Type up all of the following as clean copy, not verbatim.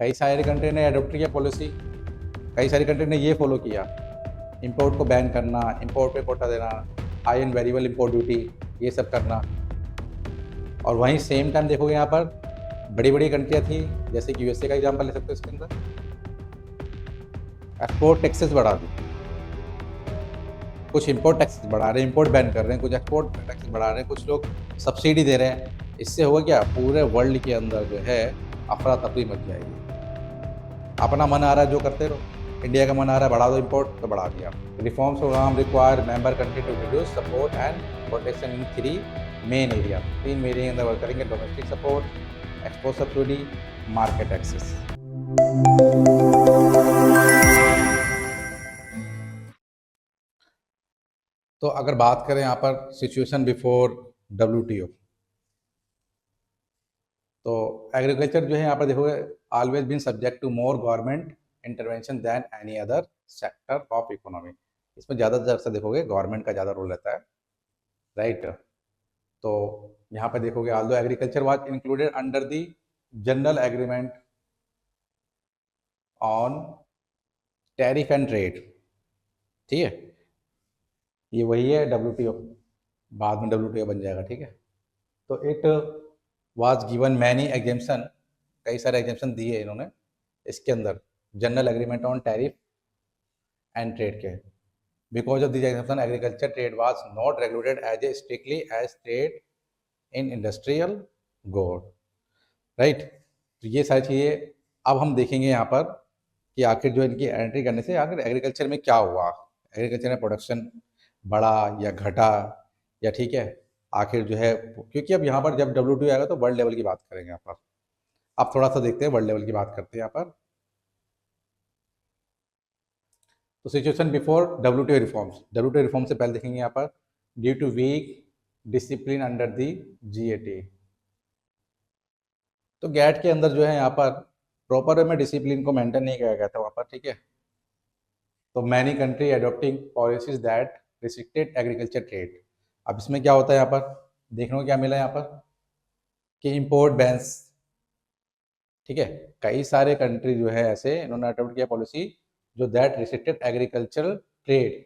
कई सारी कंट्री ने अडोप्ट किया पॉलिसी, कई सारी कंट्री ने ये फॉलो किया, इंपोर्ट को बैन करना, इंपोर्ट पे कोटा देना, high and variable import duty, ये सब करना। और वहीं सेम टाइम देखोगे यहाँ पर बड़ी बड़ी कंट्रियाँ थी, जैसे कि यूएसए का एग्जाम्पल ले सकते हो इसके अंदर, एक्सपोर्ट टैक्सेस बढ़ा दी, कुछ इंपोर्ट टैक्सेस बढ़ा रहे हैं, इंपोर्ट बैन कर रहे हैं, कुछ एक्सपोर्ट टैक्सेस बढ़ा रहे हैं, कुछ लोग सब्सिडी दे रहे हैं। इससे होगा क्या, पूरे वर्ल्ड के अंदर जो है अफरा तफरी मच जाएगी। अपना मन आ रहा है जो करते रहो, इंडिया का मन आ रहा है बढ़ा दो इंपोर्ट तो बढ़ा दिया। Reforms programme require member country to reduce support and protection in 3 main area. 3 main area अंदर वर्क करेंगे, domestic support, export subsidy, market access. तो अगर बात करें यहाँ पर सिचुएशन बिफोर WTO, तो एग्रीकल्चर जो है यहाँ पर देखोगे always been subject to more government intervention than any other sector of economy. इसमें ज़्यादातर से देखोगे गवर्नमेंट का ज़्यादा रोल रहता है, राइट। तो यहाँ पर देखोगे although agriculture was included under the general agreement on tariff and trade, ठीक है, ये वही है WTO, बाद में WTO बन जाएगा, ठीक है। तो it was given many exemption, कई सारे एग्जेम्पशन दिए इन्होंने इसके अंदर general agreement on tariff and trade के। Because of this exemption agriculture trade was not regulated as a strictly as trade in industrial good, right. तो ये सारी चीज़ें अब हम देखेंगे यहाँ पर कि आखिर जो इनकी एंट्री करने से आखिर एग्रीकल्चर में क्या हुआ, एग्रीकल्चर में प्रोडक्शन बढ़ा या घटा, या ठीक है आखिर जो है, क्योंकि अब यहाँ पर जब WTO आएगा तो वर्ल्ड लेवल की बात करेंगे यहाँ पर। अब थोड़ा सा देखते हैं वर्ल्ड लेवल की बात करते हैं यहाँ पर। तो सिचुएशन बिफोर WTO रिफॉर्म से पहले देखेंगे यहाँ पर due to weak discipline under the GATT। तो गैट के अंदर जो है यहाँ पर प्रॉपर वे में डिसिप्लिन को मेंटेन नहीं किया गया था वहाँ पर, ठीक है। तो many country adopting policies that restricted agriculture trade. अब इसमें क्या होता है यहाँ पर, देखने को क्या मिला यहाँ पर कि इंपोर्ट बैन्स, ठीक है, कई सारे कंट्री जो है ऐसे इन्होंने अडोप्ट किया पॉलिसी जो दैट रिस्ट्रिक्टेड एग्रीकल्चरल ट्रेड।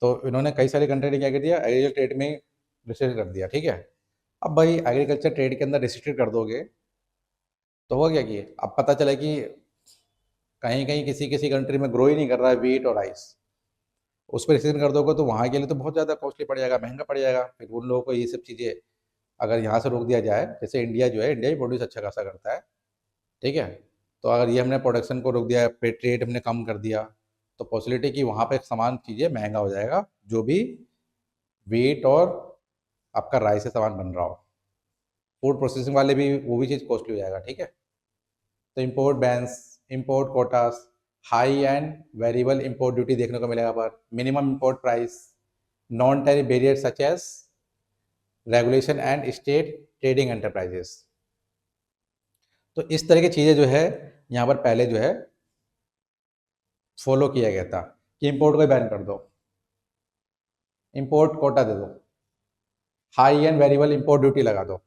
तो इन्होंने कई सारी कंट्री ने क्या कर दिया, एग्रीकल्चर ट्रेड में रिस्ट्रिक्ट कर दिया, ठीक है। अब भाई एग्रीकल्चर ट्रेड के अंदर रिस्ट्रिक्ट कर दोगे तो होगा क्या कि अब पता चला कि कहीं कहीं किसी किसी कंट्री में ग्रो ही नहीं कर रहा है वीट और राइस, उस पर रिस्ट्रिक्शन कर दोगे तो वहाँ के लिए तो बहुत ज़्यादा कॉस्टली पड़ जाएगा, महंगा पड़ जाएगा। फिर उन लोगों को ये सब चीज़ें अगर यहाँ से रोक दिया जाए, जैसे इंडिया जो है, इंडिया भी प्रोड्यूस अच्छा खासा करता है, ठीक है। तो अगर ये हमने प्रोडक्शन को रोक दिया, ट्रेड हमने कम कर दिया, तो पॉसिबिलिटी कि वहाँ पे सामान चीज़ें महंगा हो जाएगा, जो भी वीट और आपका राइस से सामान बन रहा हो, फूड प्रोसेसिंग वाले भी वो भी चीज़ कॉस्टली हो जाएगा, ठीक है। तो import bans, import quotas, high and variable import duty देखने को मिलेगा पर, minimum import price, non tariff barrier such as regulation and state trading enterprises. तो इस तरह की चीज़ें जो है यहाँ पर पहले जो है फॉलो किया गया था कि इंपोर्ट को बैन कर दो, इंपोर्ट कोटा दे दो, high and variable import duty लगा दो,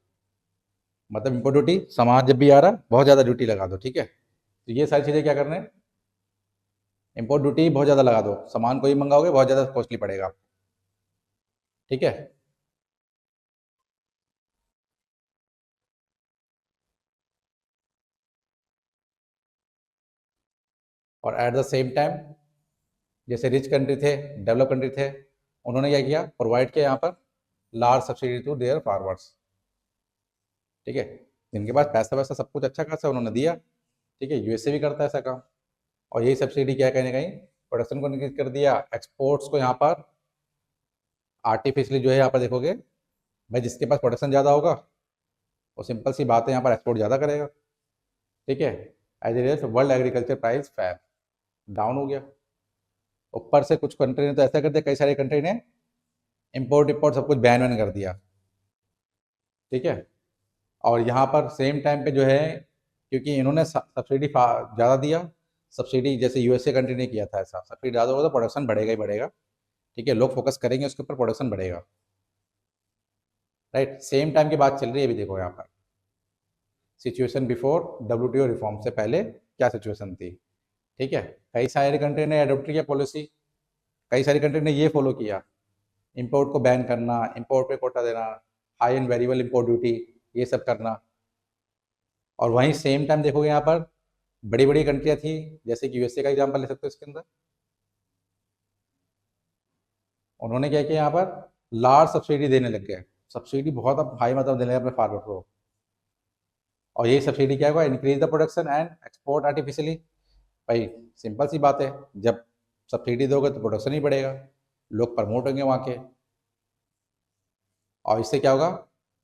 मतलब इंपोर्ट ड्यूटी सामान जब भी आ रहा बहुत ज़्यादा ड्यूटी लगा दो, ठीक है। तो ये सारी चीज़ें क्या करने, इंपोर्ट ड्यूटी बहुत ज़्यादा लगा दो, सामान कोई मंगाओगे बहुत ज़्यादा कॉस्टली पड़ेगा, ठीक है। और एट द सेम टाइम जैसे रिच कंट्री थे, डेवलप कंट्री थे, उन्होंने क्या किया, प्रोवाइड किया यहाँ पर large subsidy to their farmers, ठीक है। जिनके पास पैसा वैसा सब कुछ अच्छा खासा उन्होंने दिया, ठीक है। यूएसए भी करता है ऐसा काम। और यही सब्सिडी क्या है, कहीं ना कहीं प्रोडक्शन को इंक्रीज कर दिया, एक्सपोर्ट्स को यहाँ पर आर्टिफिशियली जो है यहाँ पर देखोगे भाई जिसके पास प्रोडक्शन ज़्यादा होगा वो सिंपल सी बात है यहाँ पर एक्सपोर्ट ज़्यादा करेगा, ठीक है। As a result world agriculture price fall down हो गया। ऊपर से कुछ कंट्री ने तो ऐसा कर दिया, कई सारी कंट्री ने इम्पोर्ट इम्पोर्ट सब कुछ बैन वैन कर दिया, ठीक है। और यहाँ पर सेम टाइम पे जो है क्योंकि इन्होंने सब्सिडी ज़्यादा दिया, सब्सिडी जैसे यूएसए कंट्री ने किया था ऐसा, सब्सिडी ज़्यादा होगा तो प्रोडक्शन बढ़ेगा ही बढ़ेगा, ठीक है। लोग फोकस करेंगे उसके ऊपर, प्रोडक्शन बढ़ेगा, राइट। सेम टाइम की बात चल रही है अभी देखो यहाँ पर, सिचुएशन बिफोर WTO रिफॉर्म से पहले क्या सिचुएशन थी, ठीक है। कई सारी कंट्री ने अडोप्ट किया पॉलिसी, कई सारी कंट्री ने ये फॉलो किया, इंपोर्ट को बैन करना, इंपोर्ट पे कोटा देना, high and variable import duty, ये सब करना। और वहीं सेम टाइम देखोगे यहाँ पर बड़ी बड़ी कंट्रियाँ थी, जैसे कि यूएसए का एग्जाम्पल ले सकते हो इसके अंदर। उन्होंने क्या किया, यहाँ पर लार्ज सब्सिडी देने लग गए, सब्सिडी बहुत अब हाई मतलब देने लगे अपने फार्मर को। और यही सब्सिडी क्या होगा, increase the production and export artificially. भाई सिंपल सी बात है, जब सब्सिडी दोगे तो प्रोडक्शन ही बढ़ेगा, लोग प्रमोट होंगे वहाँ के, और इससे क्या होगा,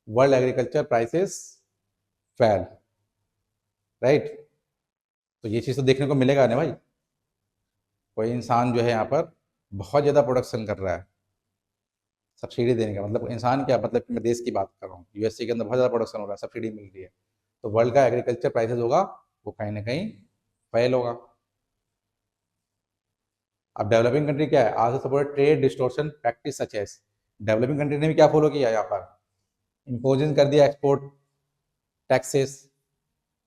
वर्ल्ड एग्रीकल्चर प्राइसेस फैल, राइट। तो ये चीज़ तो देखने को मिलेगा ना भाई, कोई इंसान जो है यहाँ पर बहुत ज़्यादा प्रोडक्शन कर रहा है, सब्सिडी देने का मतलब इंसान क्या, मतलब मैं देश की बात कर रहा हूँ, यूएसए के अंदर बहुत ज़्यादा प्रोडक्शन हो रहा है, सब्सिडी मिल रही है, तो वर्ल्ड का एग्रीकल्चर प्राइसेस होगा वो कहीं ना कहीं फेल होगा। अब डेवलपिंग कंट्री क्या है, आज support trade distortion practice such as, developing country ने भी क्या फॉलो किया यहाँ पर, इम्पोजिंग कर दिया export taxes,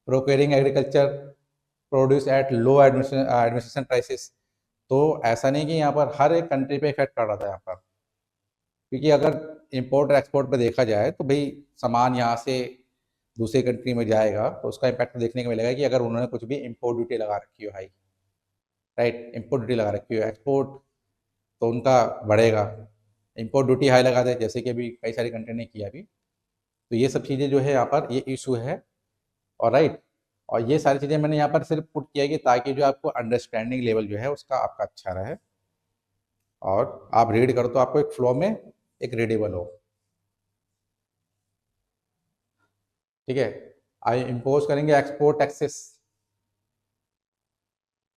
procuring agriculture produce at low administration prices. तो ऐसा नहीं कि यहाँ पर हर एक कंट्री पे इफेक्ट पड़ रहा था यहाँ पर, क्योंकि अगर इंपोर्ट और एक्सपोर्ट पे देखा जाए तो भाई सामान यहाँ से दूसरी कंट्री में जाएगा तो उसका इम्पैक्ट देखने को मिलेगा कि अगर उन्होंने कुछ भी इंपोर्ट ड्यूटी लगा रखी हो हाई, राइट, इंपोर्ट ड्यूटी लगा रखी हो, एक्सपोर्ट तो उनका बढ़ेगा, इंपोर्ट ड्यूटी हाई लगा दे जैसे कि अभी कई सारी कंट्री ने किया अभी। तो ये सब चीज़ें जो है यहाँ पर ये इशू है, और राइट, और ये सारी चीज़ें मैंने यहाँ पर सिर्फ पुट किया कि ताकि जो आपको अंडरस्टैंडिंग लेवल जो है उसका आपका अच्छा रहे, और आप रीड करो तो आपको एक फ्लो में एक रीडेबल हो, ठीक है। आई इम्पोज करेंगे एक्सपोर्ट टैक्सेस,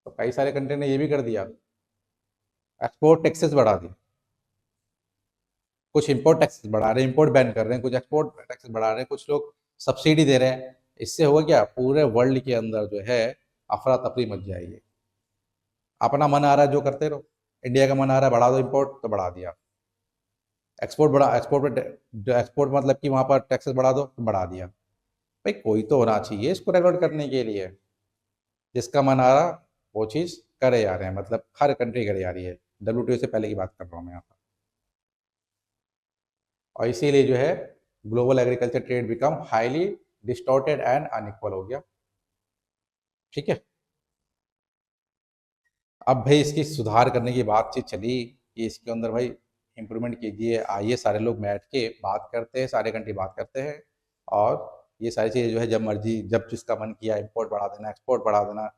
तो कई सारे कंट्री ने ये भी कर दिया, एक्सपोर्ट टैक्सेस बढ़ा दी, कुछ इंपोर्ट टैक्सेस बढ़ा रहे हैं, इंपोर्ट बैन कर रहे हैं, कुछ एक्सपोर्ट टैक्सेस बढ़ा रहे हैं, कुछ लोग सब्सिडी दे रहे हैं। इससे होगा क्या, पूरे वर्ल्ड के अंदर जो है अफरा तफरी मच जाएगी। अपना मन आ रहा है जो करते रहो, इंडिया का मन आ रहा है बढ़ा दो इंपोर्ट तो बढ़ा दिया, एक्सपोर्ट बढ़ा, एक्सपोर्ट पे एक्सपोर्ट मतलब कि वहाँ पर टैक्सेस बढ़ा दो तो बढ़ा दिया। भाई कोई तो होना चाहिए इसको रेगुलेट करने के लिए, जिसका मन आ रहा वो चीज़ करे जा रहे हैं, मतलब हर कंट्री करे जा रही है, WTO से पहले की बात कर रहा हूँ मैं यहाँ पर। और इसीलिए जो है global agriculture trade become highly distorted and unequal हो गया, ठीक है। अब भाई इसकी सुधार करने की बातचीत चली कि इसके अंदर भाई इम्प्रूवमेंट कीजिए, आइए सारे लोग बैठ के बात करते हैं, सारे कंट्री बात करते हैं, और ये सारी चीज़ें जो है जब मर्जी जब जिसका मन किया इंपोर्ट बढ़ा देना, एक्सपोर्ट बढ़ा देना,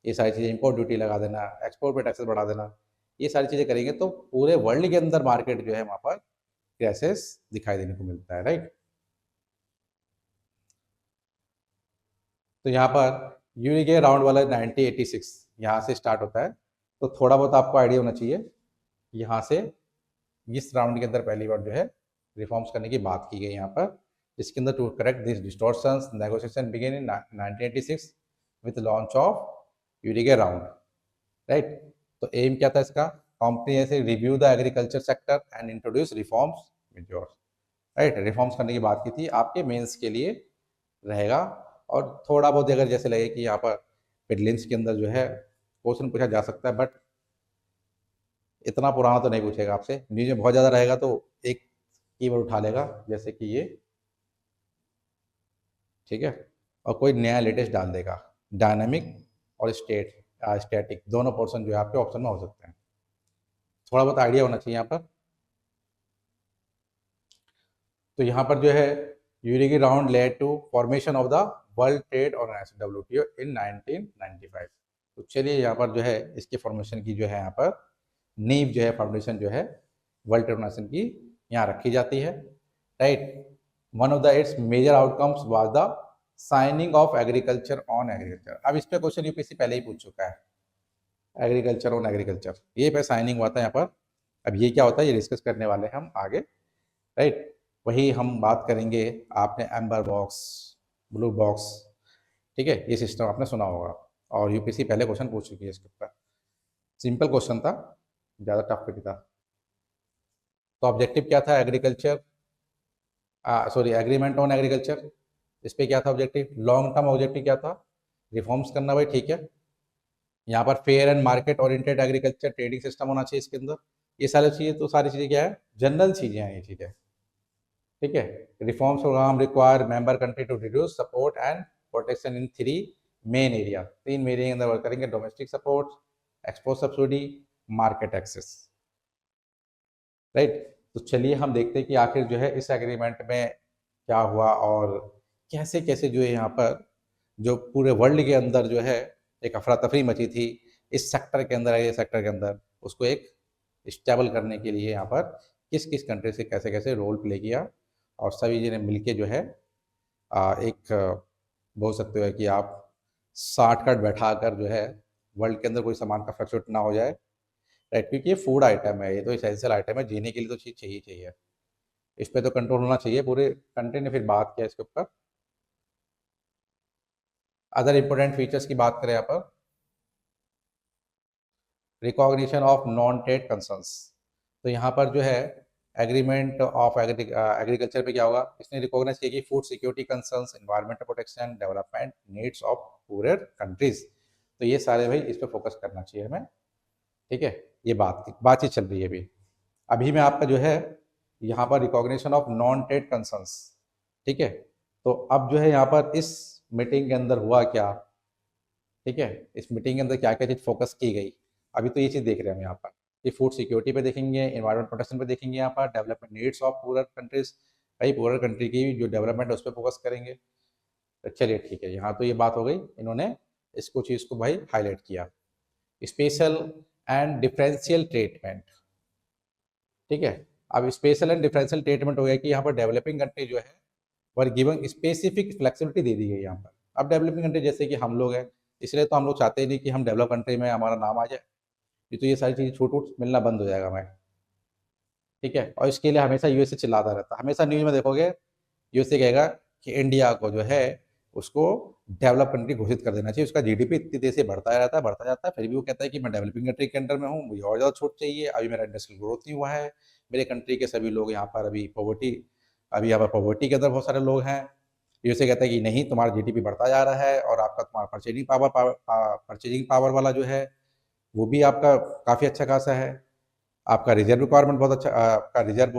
ये सारी चीज़ें इंपोर्ट ड्यूटी लगा देना, एक्सपोर्ट पे टैक्सेस बढ़ा देना, ये सारी चीज़ें करेंगे तो पूरे वर्ल्ड के अंदर मार्केट जो है वहाँ पर क्रैशेस दिखाई देने को मिलता है, राइट। तो यहाँ पर यूरी के राउंड वाला 1986 यहाँ से स्टार्ट होता है, तो थोड़ा बहुत आपको आइडिया होना चाहिए यहाँ से इस राउंड के अंदर पहली बार जो है रिफॉर्म्स करने की बात की गई यहाँ पर, जिसके अंदर to correct this distortions negotiation begin in 1986 with launch of Uruguay round, right. तो एम क्या था इसका, comprehensive review the agriculture sector and introduce reforms with yours, right. Reforms करने की बात की थी, आपके मेंस के लिए रहेगा। और थोड़ा बहुत अगर जैसे लगे कि यहाँ पर प्रीलिम्स के अंदर जो है क्वेश्चन पूछा जा सकता है, बट इतना पुराना तो नहीं पूछेगा आपसे, न्यूज में बहुत ज़्यादा रहेगा तो एक कीवर्ड उठा लेगा जैसे कि ये, ठीक है, और कोई नया लेटेस्ट डाल देगा, डायनामिक और स्टैटिक दोनों पोर्शन जो है आपके ऑप्शन में हो सकते हैं, थोड़ा बहुत आइडिया होना चाहिए यहाँ पर। तो यहाँ पर जो है Uruguay round led to formation of the world trade organization WTO in 1995। तो चलिए यहाँ पर जो है इसके फॉर्मेशन की जो है यहाँ पर नींव जो है, फाउंडेशन जो है वर्ल्ड ट्रेड ऑर्गेनाइजेशन की यहाँ रखी जाती है, right. One of the its major outcomes was the signing of agriculture on agriculture. अब इस पे क्वेश्चन यूपीएससी पहले ही पूछ चुका है, एग्रीकल्चर ऑन एग्रीकल्चर, ये पे साइनिंग हुआ था यहाँ पर। अब ये क्या होता है ये डिस्कस करने वाले हैं हम आगे, राइट। वही हम बात करेंगे, आपने एम्बर बॉक्स, ब्लू बॉक्स, ठीक है, ये सिस्टम आपने सुना होगा, और यूपीएससी पहले क्वेश्चन पूछ चुकी है इसके ऊपर, सिंपल क्वेश्चन था, ज़्यादा टफ नहीं था। तो ऑब्जेक्टिव क्या था, agriculture sorry agreement on agriculture, इस पे क्या था ऑब्जेक्टिव, लॉन्ग टर्म ऑब्जेक्टिव क्या था, रिफॉर्म्स करना भाई, ठीक है। यहाँ पर fair and market oriented agriculture trading system होना चाहिए इसके अंदर। ये सारी चीज़ें, तो सारी चीज़ें क्या है, जनरल चीज़ें हैं ये चीज़ें, ठीक है। Reforms programme require member country to reduce support and protection in 3 main area, 3 area के अंदर वर्क करेंगे, domestic support, export subsidy, market access, right. तो चलिए हम देखते हैं कि आखिर जो है इस एग्रीमेंट में क्या हुआ और कैसे कैसे जो है यहाँ पर जो पूरे वर्ल्ड के अंदर जो है एक अफरा तफरी मची थी इस सेक्टर के अंदर, ये सेक्टर के अंदर उसको एक स्टेबल करने के लिए यहाँ पर किस किस कंट्री से कैसे कैसे रोल प्ले किया, और सभी जी ने मिलके जो है एक बोल सकते हो कि आप शॉर्टकट बैठा कर जो है वर्ल्ड के अंदर कोई सामान का फ्लक्चुएट ना हो जाए, राइट। क्योंकि ये फूड आइटम है, ये तो इसेंशियल आइटम है, जीने के लिए तो चीज़ चाहिए चाहिए, इस पे तो कंट्रोल होना चाहिए। पूरे कंट्री ने फिर बात किया इसके ऊपर। अदर इम्पोर्टेंट फीचर्स की बात करें यहाँ पर, recognition of non trade concerns, तो यहाँ पर जो है एग्रीमेंट ऑफ एग्रीकल्चर पे क्या होगा, इसने रिकॉग्नाइज किया कि food security concerns, environmental protection, development needs of पूरे कंट्रीज, तो ये सारे भाई इस पर फोकस करना चाहिए हमें, ठीक है। ये बातचीत चल रही है अभी। अभी मैं आपका जो है यहाँ पर recognition of non trade concerns, ठीक है। तो अब जो है यहाँ पर इस मीटिंग के अंदर हुआ क्या, ठीक है, इस मीटिंग के अंदर क्या क्या चीज़ फोकस की गई, अभी तो ये चीज़ देख रहे हैं हम यहाँ पर, ये फूड सिक्योरिटी पे देखेंगे, एनवायरमेंट प्रोटेक्शन पे देखेंगे, यहाँ पर डेवलपमेंट नीड्स ऑफ पूरर कंट्रीज, भाई पूरर कंट्री की जो डेवलपमेंट है उस पर फोकस करेंगे। तो चलिए ठीक है, यहाँ तो ये बात हो गई, इन्होंने इसको चीज़ को भाई हाईलाइट किया। स्पेशल एंड डिफरेंशियल ट्रीटमेंट, ठीक है। अब स्पेशल एंड डिफरेंशियल ट्रीटमेंट हो गया कि यहाँ पर डेवलपिंग कंट्री जो है वर गिवन स्पेसिफिक फ्लेक्सिबिलिटी दे दी गई यहाँ पर। अब डेवलपिंग कंट्री जैसे कि हम लोग हैं, इसलिए तो हम लोग चाहते ही नहीं कि हम डेवलप कंट्री में हमारा नाम आ जाए, ये तो ये सारी चीज़ें छूट वूट मिलना बंद हो जाएगा हमें, ठीक है। और इसके लिए हमेशा यूएसए चिल्लाता रहता है, हमेशा न्यूज़ में देखोगे यूएसए कहेगा कि इंडिया को जो है उसको डेवलप कंट्री घोषित कर देना चाहिए, उसका जीडीपी इतनी तेजी से बढ़ता रहता है, बढ़ता जाता है, फिर भी वो कहता है कि मैं डेवलपिंग कंट्री के अंडर में हूँ, मुझे और ज़्यादा छूट चाहिए, अभी मेरा इंडस्ट्रियल ग्रोथ नहीं हुआ है, मेरे कंट्री के सभी लोग यहाँ पर अभी यहाँ पर पॉवर्टी के अंदर बहुत सारे लोग हैं। यूएसए कहता है कि नहीं, तुम्हारा जीडीपी बढ़ता जा रहा है और आपका तुम्हारा परचेजिंग पावर वाला जो है वो भी आपका काफ़ी अच्छा खासा है, आपका रिजर्व रिक्वायरमेंट बहुत अच्छा, आपका रिजर्व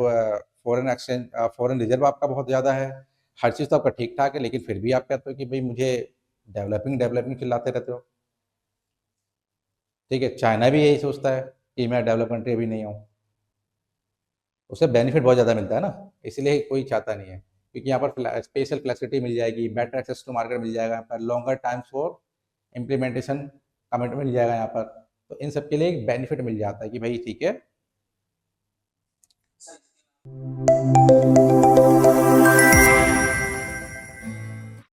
फॉरेन रिजर्व आपका बहुत ज़्यादा है, हर चीज़ तो आपका ठीक ठाक है, लेकिन फिर भी आप कहते हो कि भाई मुझे डेवलपिंग डेवलपिंग चिल्लाते रहते हो, ठीक है। चाइना भी यही सोचता है कि मैं डेवलप कंट्री अभी नहीं हूँ, उसे बेनिफिट बहुत ज़्यादा मिलता है ना, इसलिए कोई चाहता नहीं है, क्योंकि यहाँ पर स्पेशल फ्लेक्सिबिलिटी मिल जाएगी, बेटर एक्सेस टू मार्केट मिल जाएगा, यहाँ पर longer times for implementation commitment मिल जाएगा यहाँ पर। तो इन सब के लिए एक बेनिफिट मिल जाता है कि भाई ठीक है।